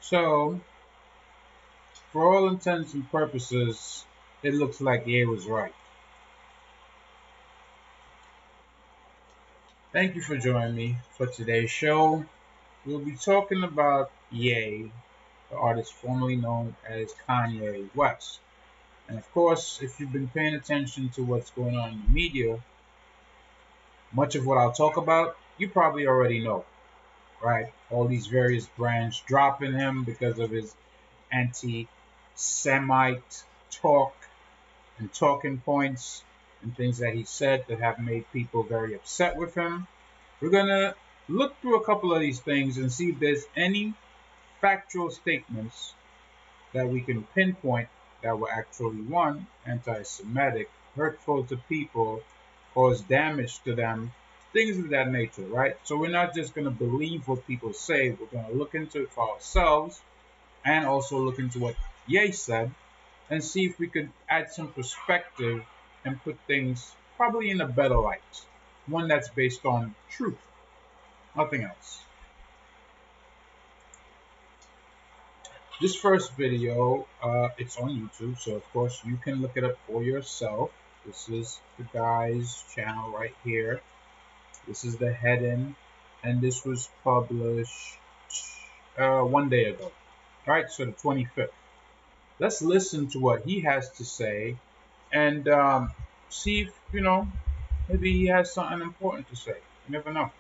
So, for all intents and purposes, it looks like Ye was right. Thank you for joining me for today's show. We'll be talking about Ye, the artist formerly known as Kanye West. And of course, if you've been paying attention to what's going on in the media, much of what I'll talk about, you probably already know, right? All these various brands dropping him because of his anti Semite talk and talking points and things that he said that have made people very upset with him. We're going to look through a couple of these things and see if there's any factual statements that we can pinpoint that were actually, one, anti Semitic, hurtful to people, cause damage to them, things of that nature, right? So we're not just going to believe what people say, we're going to look into it for ourselves and also look into what Ye said and see if we could add some perspective and put things probably in a better light. One that's based on truth, nothing else. This first video, it's on YouTube, so of course you can look it up for yourself. This is the guy's channel right here. This is the heading, and this was published 1 day ago. All right, so the 25th. Let's listen to what he has to say and see if, maybe he has something important to say. You never know.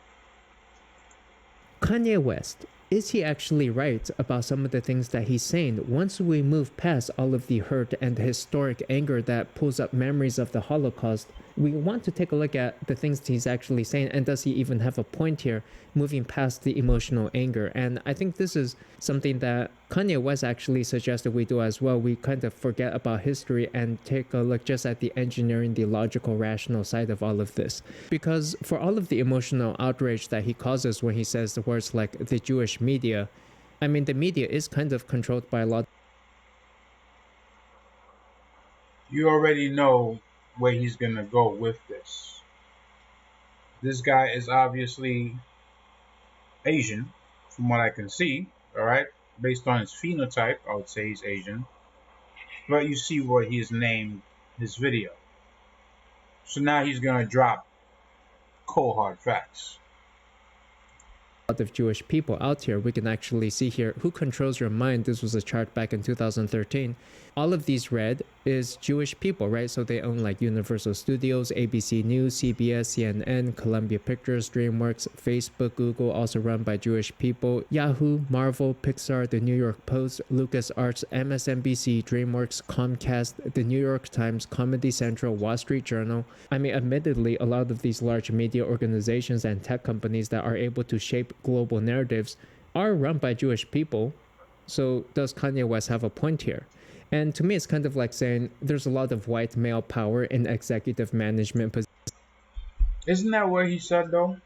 Kanye West, is he actually right about some of the things that he's saying once we move past all of the hurt and the historic anger that pulls up memories of the Holocaust? We want to take a look at the things he's actually saying, and does he even have a point here, moving past the emotional anger? And I think this is something that Kanye West actually suggested we do as well. We kind of forget about history and take a look just at the engineering, the logical, rational side of all of this. Because for all of the emotional outrage that he causes when he says the words like the Jewish media, I mean, the media is kind of controlled by a lot. You already know where he's going to go with this. This guy is obviously Asian, from what I can see, all right? Based on his phenotype, I would say he's Asian. But you see what he has named his video. So now he's going to drop cold hard facts. Of Jewish people out here. We can actually see here Who Controls Your Mind. This was a chart back in 2013. All of these red is Jewish people, right? So they own like Universal Studios, ABC News, CBS, CNN, Columbia Pictures, DreamWorks, Facebook, Google, also run by Jewish people, Yahoo, Marvel, Pixar, The New York Post, LucasArts, MSNBC, DreamWorks, Comcast, The New York Times, Comedy Central, Wall Street Journal. I mean, admittedly, a lot of these large media organizations and tech companies that are able to shape global narratives are run by Jewish people. So does Kanye West have a point here? And to me, it's kind of like saying there's a lot of white male power in executive management positions. Isn't that what he said, though?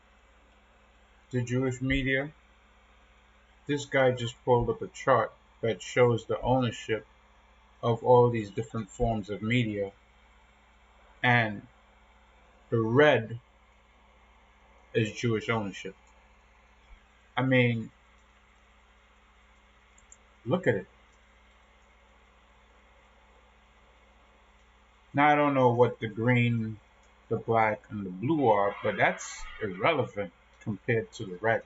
The Jewish media? This guy just pulled up a chart that shows the ownership of all these different forms of media. And the red is Jewish ownership. I mean, look at it. Now, I don't know what the green, the black, and the blue are, but that's irrelevant compared to the red.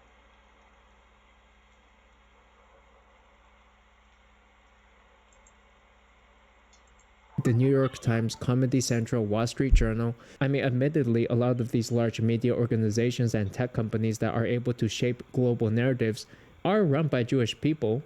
The New York Times, Comedy Central, Wall Street Journal. I mean, admittedly, a lot of these large media organizations and tech companies that are able to shape global narratives are run by Jewish people.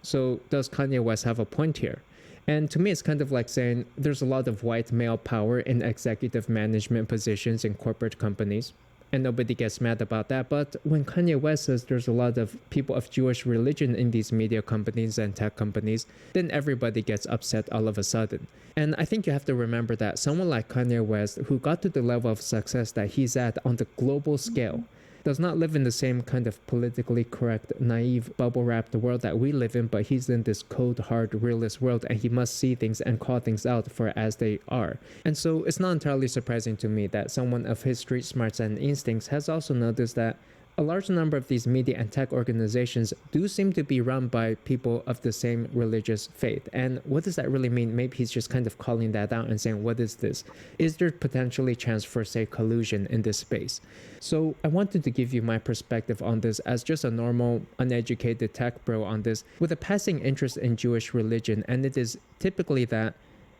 So does Kanye West have a point here? And to me, it's kind of like saying there's a lot of white male power in executive management positions in corporate companies. And nobody gets mad about that. But when Kanye West says there's a lot of people of Jewish religion in these media companies and tech companies, then everybody gets upset all of a sudden. And I think you have to remember that someone like Kanye West, who got to the level of success that he's at on the global scale, does not live in the same kind of politically correct, naive, bubble-wrapped world that we live in, but he's in this cold, hard, realist world, and he must see things and call things out for as they are. And so it's not entirely surprising to me that someone of his street smarts and instincts has also noticed that a large number of these media and tech organizations do seem to be run by people of the same religious faith. And what does that really mean? Maybe he's just kind of calling that out and saying, what is this? Is there potentially chance for, say, collusion in this space? So I wanted to give you my perspective on this as just a normal, uneducated tech bro on this with a passing interest in Jewish religion. And it is typically that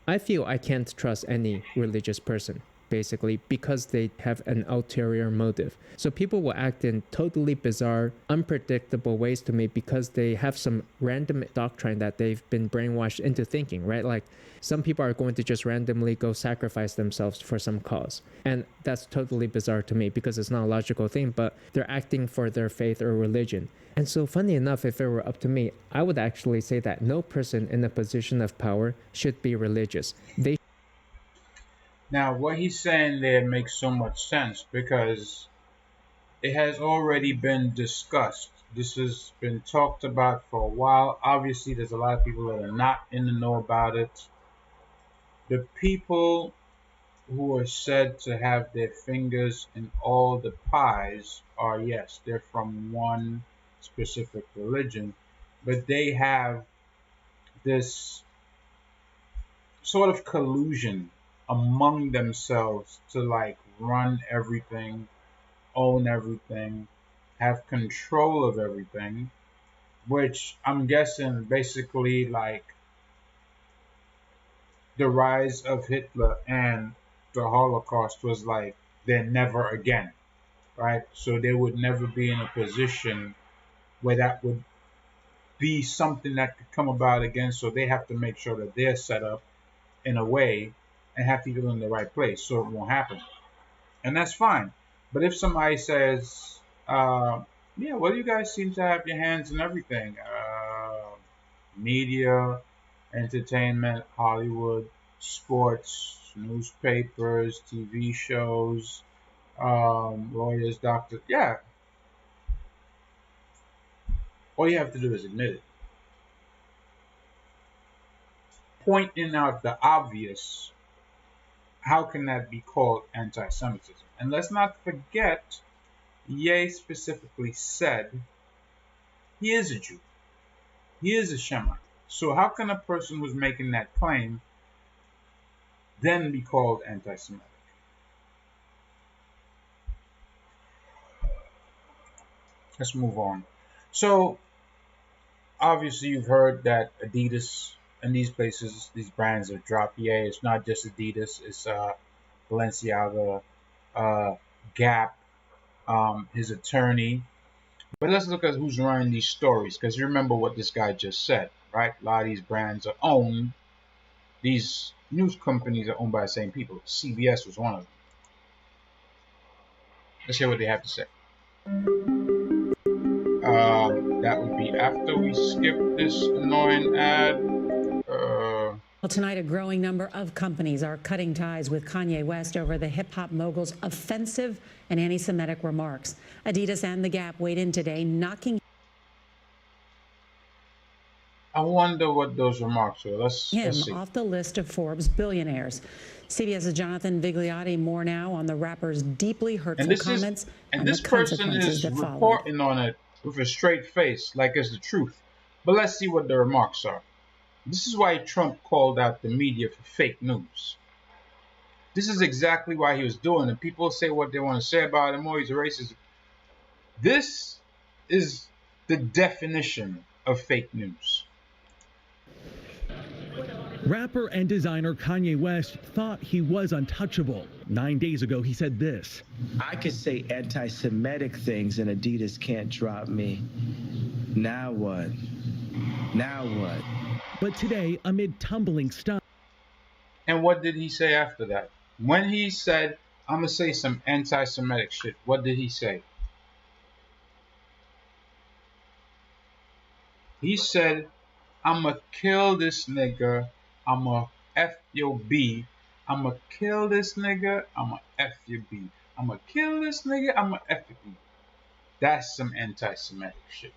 I feel I can't trust any religious person, basically, because they have an ulterior motive. So people will act in totally bizarre, unpredictable ways to me because they have some random doctrine that they've been brainwashed into thinking, right? Like some people are going to just randomly go sacrifice themselves for some cause. And that's totally bizarre to me because it's not a logical thing, but they're acting for their faith or religion. And so, funny enough, if it were up to me, I would actually say that no person in a position of power should be religious. They Now, what he's saying there makes so much sense because it has already been discussed. This has been talked about for a while. Obviously, there's a lot of people that are not in the know about it. The people who are said to have their fingers in all the pies are, yes, they're from one specific religion, but they have this sort of collusion among themselves to like run everything, own everything, have control of everything, which I'm guessing basically like the rise of Hitler and the Holocaust was like they're never again, right? So they would never be in a position where that would be something that could come about again. So they have to make sure that they're set up in a way and have people in the right place so it won't happen. And that's fine. But if somebody says, yeah, well, you guys seem to have your hands in everything media, entertainment, Hollywood, sports, newspapers, TV shows, lawyers, doctors. Yeah, all you have to do is admit it. Pointing out the obvious, how can that be called anti Semitism? And let's not forget, Ye specifically said he is a Jew, he is a Shemite. So, how can a person who's making that claim then be called anti Semitic? Let's move on. So, obviously, you've heard that Adidas and these places, these brands are drop. Yeah, it's not just Adidas, it's Balenciaga, uh, Gap, his attorney. But let's look at who's running these stories because you remember what this guy just said, right? A lot of these brands are owned, these news companies are owned by the same people. CBS was one of them. Let's hear what they have to say. That would be after we skip this annoying ad. Well, tonight, a growing number of companies are cutting ties with Kanye West over the hip hop mogul's offensive and anti Semitic remarks. Adidas and The Gap weighed in today, knocking I wonder what those remarks were. Let's him see. off the list of Forbes billionaires. CBS's Jonathan Vigliotti more now on the rapper's deeply hurtful comments and this the person consequences is that followed. reporting on it with a straight face, like it's the truth. But let's see what the remarks are. This is why Trump called out the media for fake news. This is exactly why he was doing it. People say what they want to say about him, or he's a racist. This is the definition of fake news. Rapper and designer Kanye West thought he was untouchable. 9 days ago, he said this. I could say anti-Semitic things and Adidas can't drop me. Now what? Now what? But today, amid tumbling stuff. And what did he say after that? When he said, I'm going to say some anti-Semitic shit, what did he say? He said, I'ma kill this nigga, I'ma F your B, I'ma kill this nigga, I'ma F your B, I'ma kill this nigga, I'ma F your B. That's some anti-Semitic shit.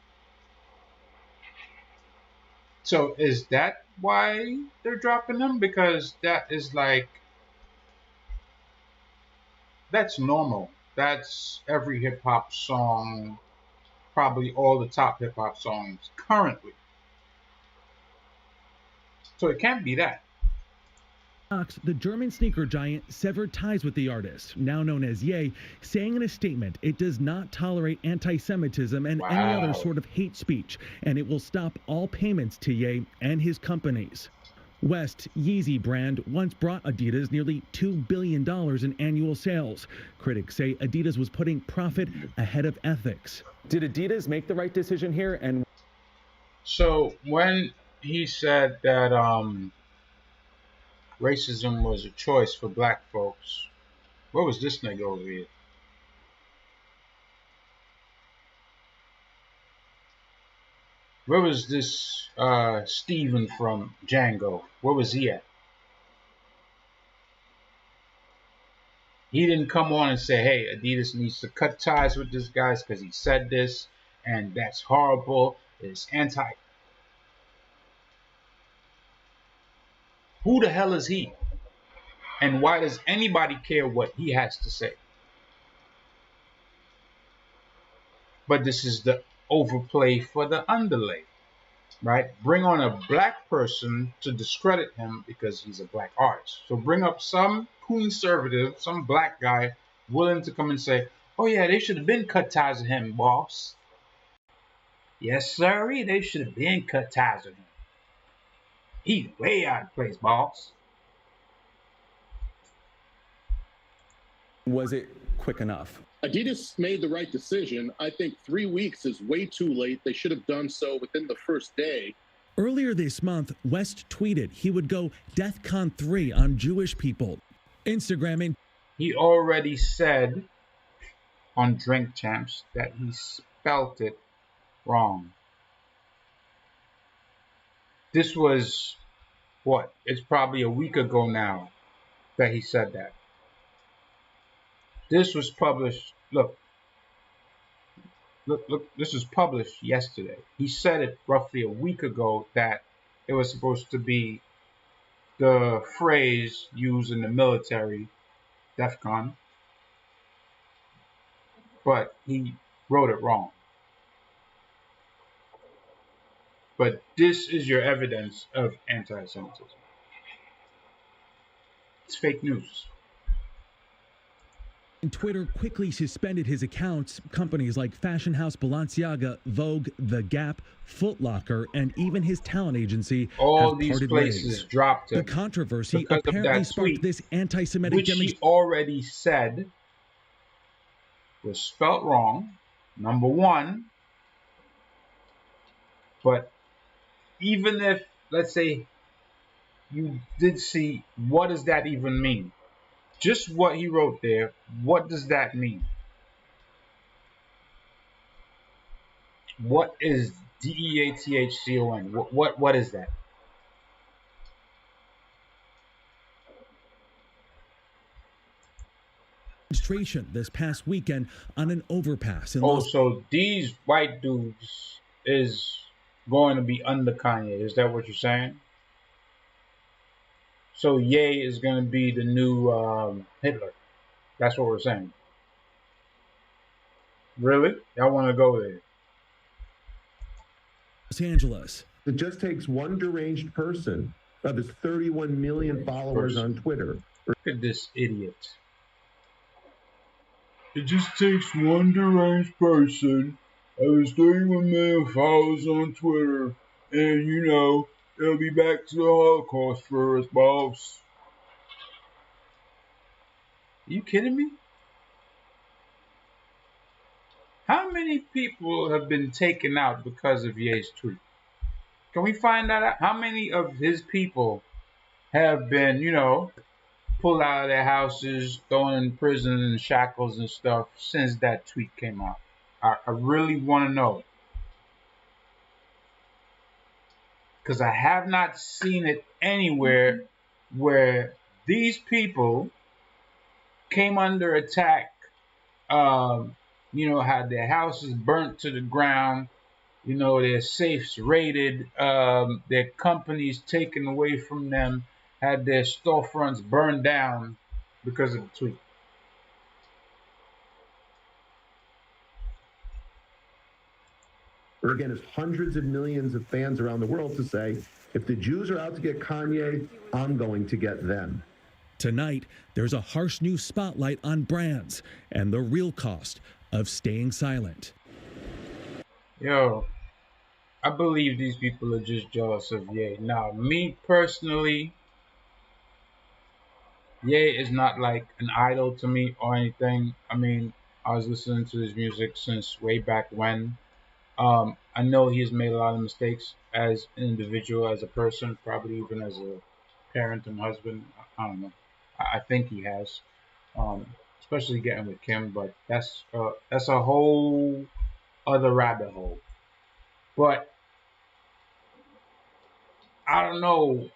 So is that why they're dropping him? Because that is like, that's normal. that's every hip hop song, probably all the top hip hop songs currently. So it can't be that. The German sneaker giant severed ties with the artist, now known as Ye, saying in a statement it does not tolerate anti-Semitism and any other sort of hate speech, and it will stop all payments to Ye and his companies. West Yeezy brand once brought Adidas nearly $2 billion in annual sales. Critics say Adidas was putting profit ahead of ethics. Did Adidas make the right decision here? And so when he said that racism was a choice for black folks, where was this nigga over here? Where was this Steven from Django? Where was he at? He didn't come on and say, hey, Adidas needs to cut ties with this guy because he said this, and that's horrible. It's anti. Who the hell is he? And why does anybody care what he has to say? But this is the overplay for the underlay, right? Bring on a black person to discredit him because he's a black artist. So bring up some conservative, some black guy willing to come and say, oh yeah, they should have been cut ties with him, boss. Yes, sir, they should have been cut ties with him. He's way out of place, boss. was it quick enough? Adidas made the right decision. I think 3 weeks is way too late. They should have done so within the first day. Earlier this month, West tweeted he would go DEFCON 3 on Jewish people. Instagramming. He already said on Drink Champs that he spelt it wrong. This was, what? It's probably a week ago now that he said that. This was published, look, this was published yesterday. He said it roughly a week ago that it was supposed to be the phrase used in the military, DEFCON, but he wrote it wrong. But this is your evidence of anti-Semitism. It's fake news. And Twitter quickly suspended his accounts. Companies like Fashion House Balenciaga, Vogue, The Gap, Foot Locker, and even his talent agency all have these parted places ways. Dropped him. The controversy because apparently of that sparked tweet, this anti-Semitic which he already said was spelt wrong, number one. But even if, let's say, you did see, what does that even mean? Just what he wrote there, what does that mean? What is DEATHCON? What is that? demonstration this past weekend on an overpass in so these white dudes is going to be under Kanye. Is that what you're saying? So Ye is going to be the new Hitler. That's what we're saying. Really? Y'all want to go there? Los Angeles. It just takes one deranged person of his 31 million followers on Twitter. Look at this idiot. It just takes one deranged person of his 31 million followers on Twitter, and it'll be back to the Holocaust for us, boss. Are you kidding me? How many people have been taken out because of Ye's tweet? Can we find that out? How many of his people have been, pulled out of their houses, thrown in prison and shackles and stuff since that tweet came out? I really want to know. Because I have not seen it anywhere where these people came under attack, had their houses burnt to the ground, their safes raided, their companies taken away from them, had their storefronts burned down because of the tweet. or again, his hundreds of millions of fans around the world to say, if the Jews are out to get Kanye, I'm going to get them. Tonight, there's a harsh new spotlight on brands and the real cost of staying silent. Yo, I believe these people are just jealous of Ye. Now, me personally, Ye is not like an idol to me or anything. I mean, I was listening to his music since way back when. I know he's made a lot of mistakes as an individual, as a person, probably even as a parent and husband. I don't know. I think he has, especially getting with Kim. But that's a whole other rabbit hole. But I don't know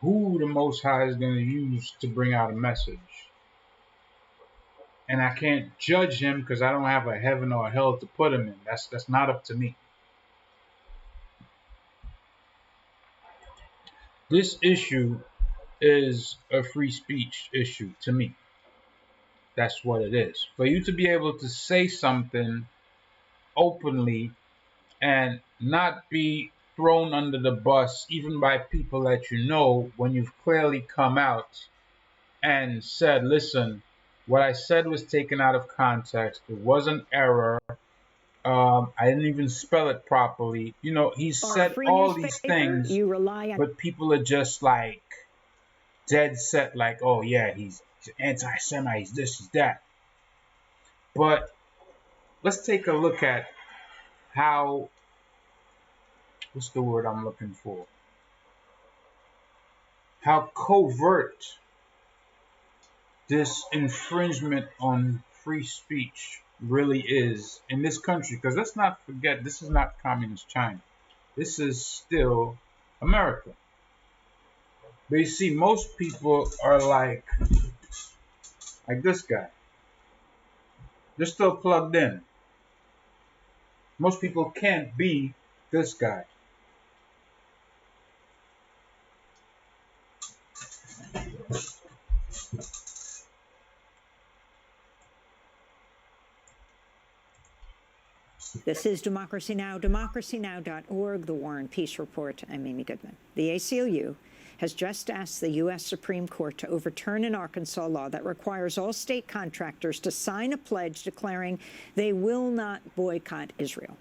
who the Most High is going to use to bring out a message. And I can't judge him because I don't have a heaven or a hell to put him in. That's not up to me. This issue is a free speech issue to me. That's what it is. For you to be able to say something openly and not be thrown under the bus even by people that you know when you've clearly come out and said, listen, what I said was taken out of context. It was an error. I didn't even spell it properly. You know, he said all these things, but people are just like dead set, like, oh yeah, he's anti-Semite, he's this, he's that. But let's take a look at how, what's the word I'm looking for? How covert this infringement on free speech really is in this country. Because let's not forget, this is not communist China. This is still America. But you see, most people are like this guy. They're still plugged in. Most people can't be this guy. This is Democracy Now!, democracynow.org, The War and Peace Report. I'm Amy Goodman. The ACLU has just asked the U.S. Supreme Court to overturn an Arkansas law that requires all state contractors to sign a pledge declaring they will not boycott Israel.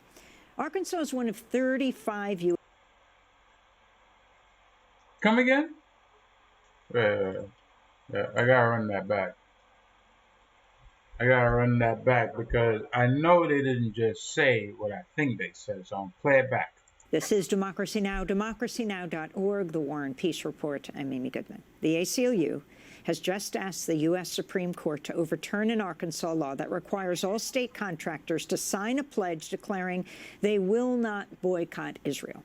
Arkansas is one of 35 U.S. Come again? Yeah, I gotta run that back. Because I know they didn't just say what I think they said, so I'll play it back. This is Democracy Now!, democracynow.org, The War and Peace Report. I'm Amy Goodman. The ACLU has just asked the U.S. Supreme Court to overturn an Arkansas law that requires all state contractors to sign a pledge declaring they will not boycott Israel.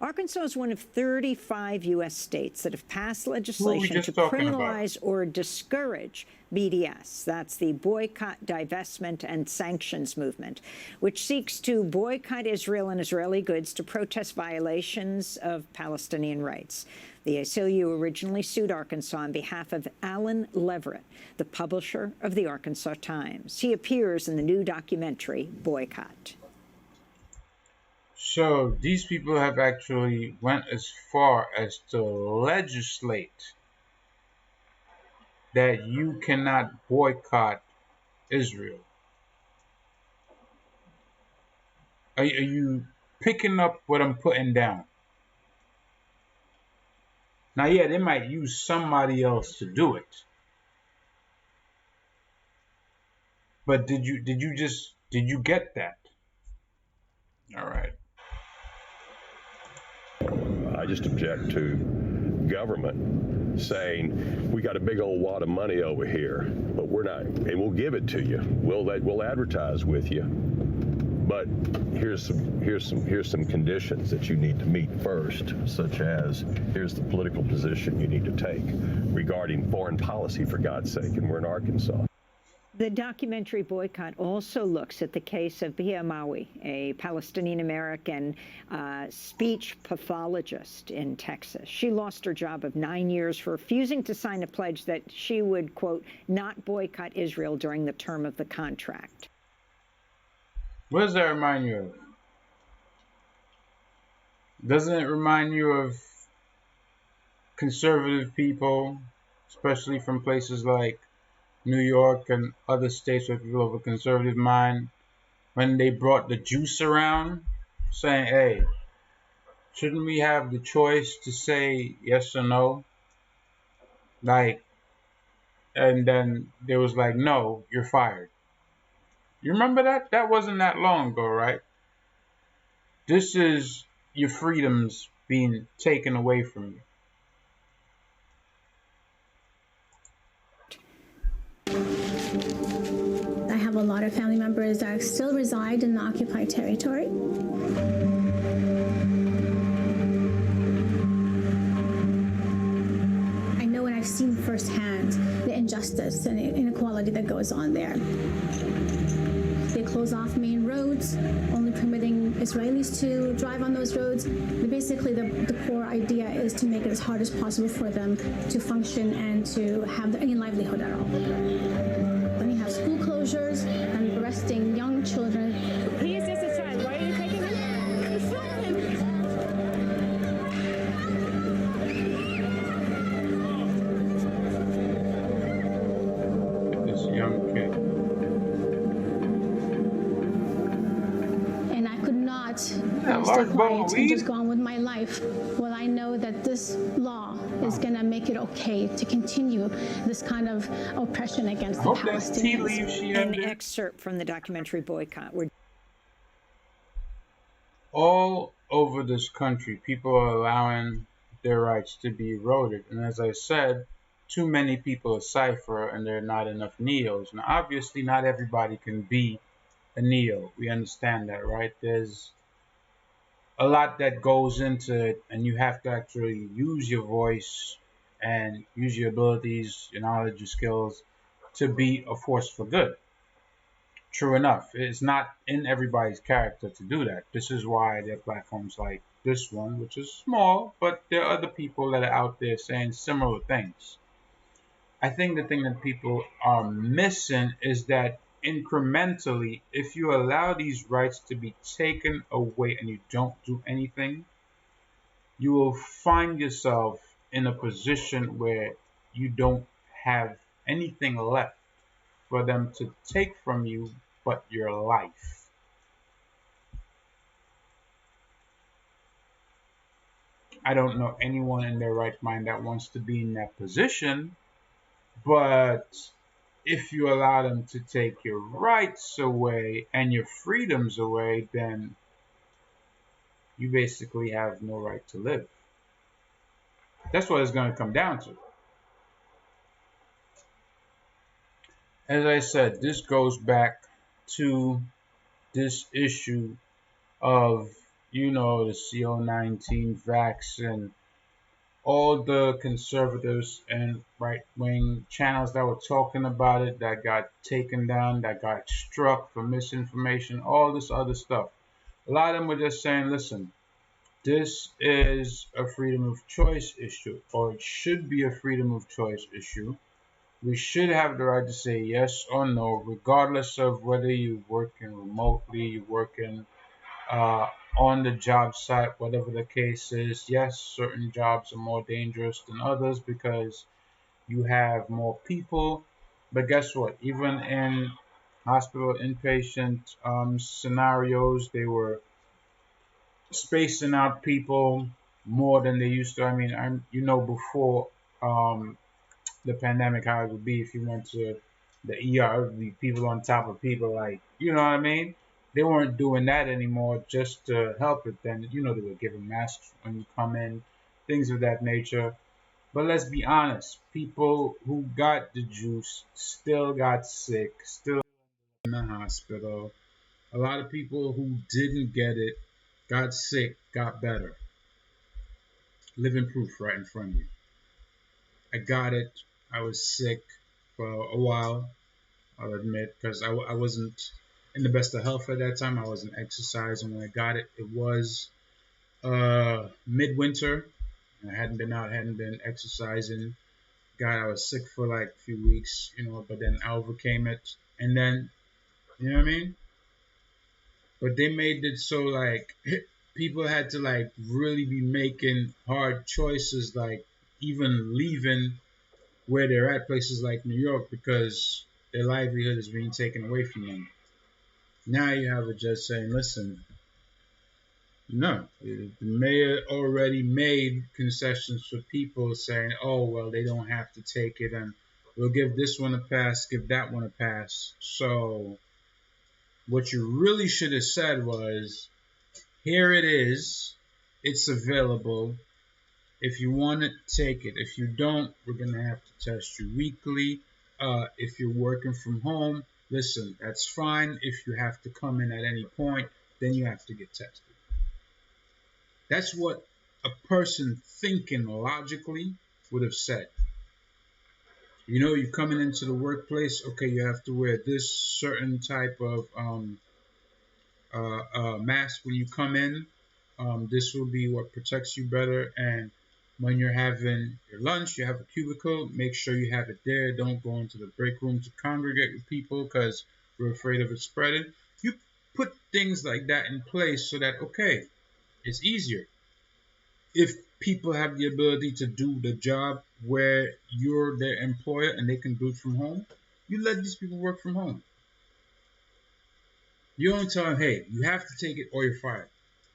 Arkansas is one of 35 U.S. states that have passed legislation to criminalize or discourage BDS. That's the Boycott, Divestment, and Sanctions Movement, which seeks to boycott Israel and Israeli goods to protest violations of Palestinian rights. The ACLU originally sued Arkansas on behalf of Alan Leverett, the publisher of the Arkansas Times. He appears in the new documentary, Boycott. So these people have actually went as far as to legislate that you cannot boycott Israel. Are you picking up what I'm putting down? Now, yeah, they might use somebody else to do it. But did you get that? All right. I just object to government saying we got a big old wad of money over here, but we're not, and we'll give it to you. We'll advertise with you, but here's some conditions that you need to meet first, such as here's the political position you need to take regarding foreign policy, for God's sake, and we're in Arkansas. The documentary Boycott also looks at the case of Bia Mawi, a Palestinian-American speech pathologist in Texas. She lost her job of 9 years for refusing to sign a pledge that she would, quote, not boycott Israel during the term of the contract. What does that remind you of? Doesn't it remind you of conservative people, especially from places like New York and other states where people have a conservative mind, when they brought the juice around, saying, hey, shouldn't we have the choice to say yes or no? Like, and then there was like, no, you're fired. You remember that? That wasn't that long ago, right? This is your freedoms being taken away from you. I have a lot of family members that still reside in the occupied territory. I know and I've seen firsthand the injustice and inequality that goes on there. They close off main roads, only permitting Israelis to drive on those roads. Basically, the core idea is to make it as hard as possible for them to function and to have any livelihood at all. Then you have school closures and arresting young children. He is just a child. Why are you taking him? This young kid. And I could not Yeah, stay large bowl quiet of and weed. just go on with my life. Well, I know that this law is going to make it okay to continue this kind of oppression against the Palestinians. An excerpt from the documentary Boycott. All over this country, people are allowing their rights to be eroded. And as I said, too many people are cipher and there are not enough neos. Now, obviously, not everybody can be a neo. We understand that, right? There's a lot that goes into it, and you have to actually use your voice and use your abilities, your knowledge, your skills to be a force for good. True enough, it's not in everybody's character to do that. This is why there are platforms like this one, which is small, but there are other people that are out there saying similar things. I think the thing that people are missing is that incrementally, if you allow these rights to be taken away and you don't do anything, you will find yourself in a position where you don't have anything left for them to take from you but your life. I don't know anyone in their right mind that wants to be in that position, but if you allow them to take your rights away and your freedoms away, then you basically have no right to live. That's what it's going to come down to. As I said, this goes back to this issue of, the CO-19 vaccine, all the conservatives and right-wing channels that were talking about it, that got taken down, that got struck for misinformation, all this other stuff. A lot of them were just saying, listen, this is a freedom of choice issue, or it should be a freedom of choice issue. We should have the right to say yes or no, regardless of whether you're working remotely, you're working on the job site, whatever the case is. Yes, certain jobs are more dangerous than others because you have more people. But guess what? Even in hospital inpatient scenarios, they were spacing out people more than they used to. I mean, before the pandemic, how it would be if you went to the ER, it would be people on top of people, like, you know what I mean? They weren't doing that anymore just to help it. Then, they were giving masks when you come in, things of that nature. But let's be honest, people who got the juice still got sick, still in the hospital. A lot of people who didn't get it got sick, got better. Living proof right in front of you. I got it. I was sick for a while, I'll admit, because I wasn't in the best of health at that time. I wasn't exercising when I got it. It was midwinter. I hadn't been out, hadn't been exercising. God, I was sick for like a few weeks, but then I overcame it. And then, you know what I mean? But they made it so like people had to like really be making hard choices, like even leaving where they're at, places like New York, because their livelihood is being taken away from them. Now you have a judge saying, listen, no, the mayor already made concessions for people saying, oh, well, they don't have to take it, and we'll give this one a pass, give that one a pass. So what you really should have said was, here it is, it's available. If you want it, take it. If you don't, we're going to have to test you weekly. If you're working from home, listen, that's fine. If you have to come in at any point, then you have to get tested. That's what a person thinking logically would have said. You know, you're coming into the workplace, okay, you have to wear this certain type of mask when you come in. This will be what protects you better. And when you're having your lunch, you have a cubicle, make sure you have it there. Don't go into the break room to congregate with people because we're afraid of it spreading. You put things like that in place so that, okay, it's easier. If people have the ability to do the job where you're their employer and they can do it from home, you let these people work from home. You don't tell them, hey, you have to take it or you're fired.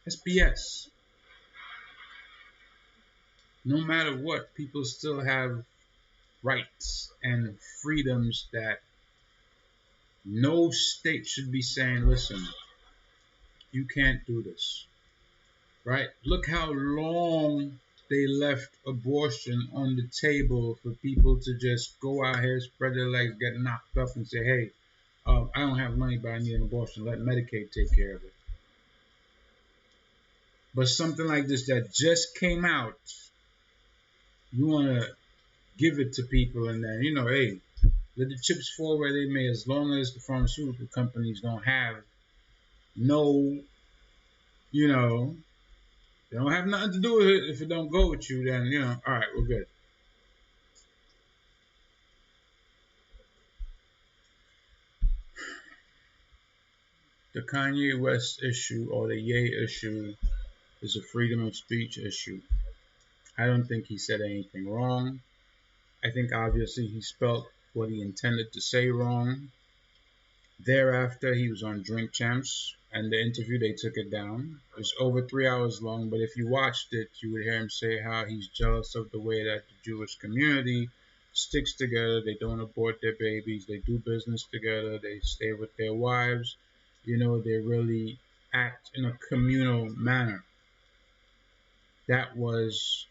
That's BS. No matter what, people still have rights and freedoms that no state should be saying, listen, you can't do this. Right? Look how long they left abortion on the table for people to just go out here, spread their legs, get knocked up, and say, hey, I don't have money, but I need an abortion. Let Medicaid take care of it. But something like this that just came out, you want to give it to people, and then, you know, hey, let the chips fall where they may, as long as the pharmaceutical companies don't have no, you know, they don't have nothing to do with it. If it don't go with you, then, you know, all right, we're good. The Kanye West issue or the Ye issue is a freedom of speech issue. I don't think he said anything wrong. I think obviously he spelt what he intended to say wrong. Thereafter, he was on Drink Champs, and the interview, they took it down. It was over 3 hours long, but if you watched it, you would hear him say how he's jealous of the way that the Jewish community sticks together. They don't abort their babies. They do business together. They stay with their wives. You know, they really act in a communal manner. That was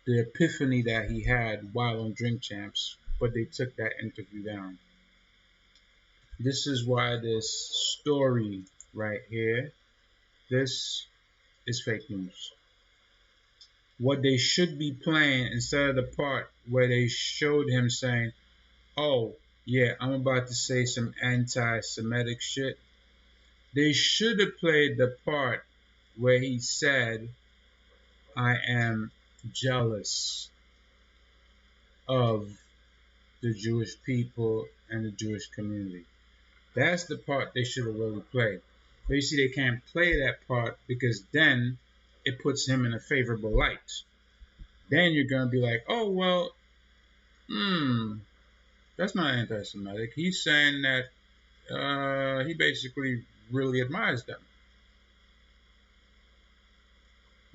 the epiphany that he had while on Drink Champs, but they took that interview down. This is why this story right here, this is fake news. What they should be playing instead of the part where they showed him saying, oh, yeah, I'm about to say some anti-Semitic shit, they should have played the part where he said, I am jealous of the Jewish people and the Jewish community. That's the part they should have really played. But you see, they can't play that part because then it puts him in a favorable light. Then you're going to be like, oh, well, that's not anti-Semitic. He's saying that he basically really admires them.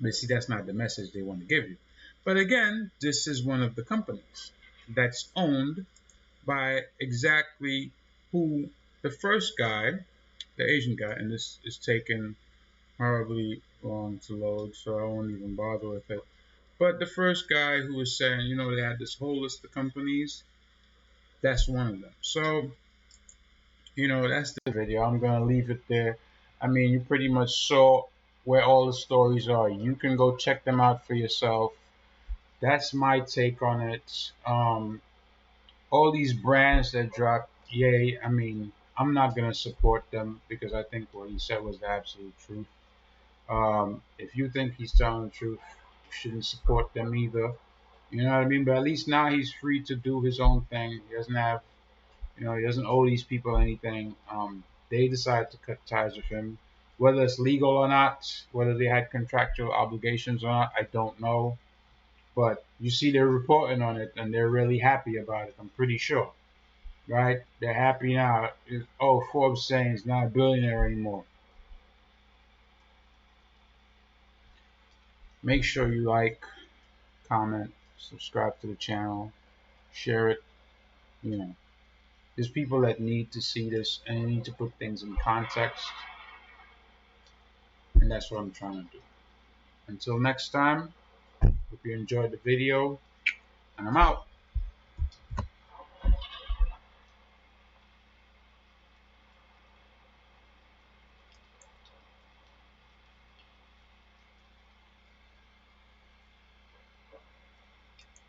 But see, that's not the message they want to give you. But again, this is one of the companies that's owned by exactly who the first guy, the Asian guy, and this is taking horribly long to load, so I won't even bother with it. But the first guy who was saying, you know, they had this whole list of companies, that's one of them. So, you know, that's the video. I'm going to leave it there. I mean, you pretty much saw where all the stories are. You can go check them out for yourself. That's my take on it. All these brands that drop, yay, I mean, I'm not going to support them because I think what he said was the absolute truth. If you think he's telling the truth, you shouldn't support them either. You know what I mean? But at least now he's free to do his own thing. He doesn't have, you know, he doesn't owe these people anything. They decided to cut ties with him. Whether it's legal or not, whether they had contractual obligations or not, I don't know. But you see they're reporting on it and they're really happy about it, I'm pretty sure. Right? They're happy now. Oh, Forbes saying he's not a billionaire anymore. Make sure you like, comment, subscribe to the channel, share it. You know, there's people that need to see this and need to put things in context. And that's what I'm trying to do. Until next time, hope you enjoyed the video, and I'm out.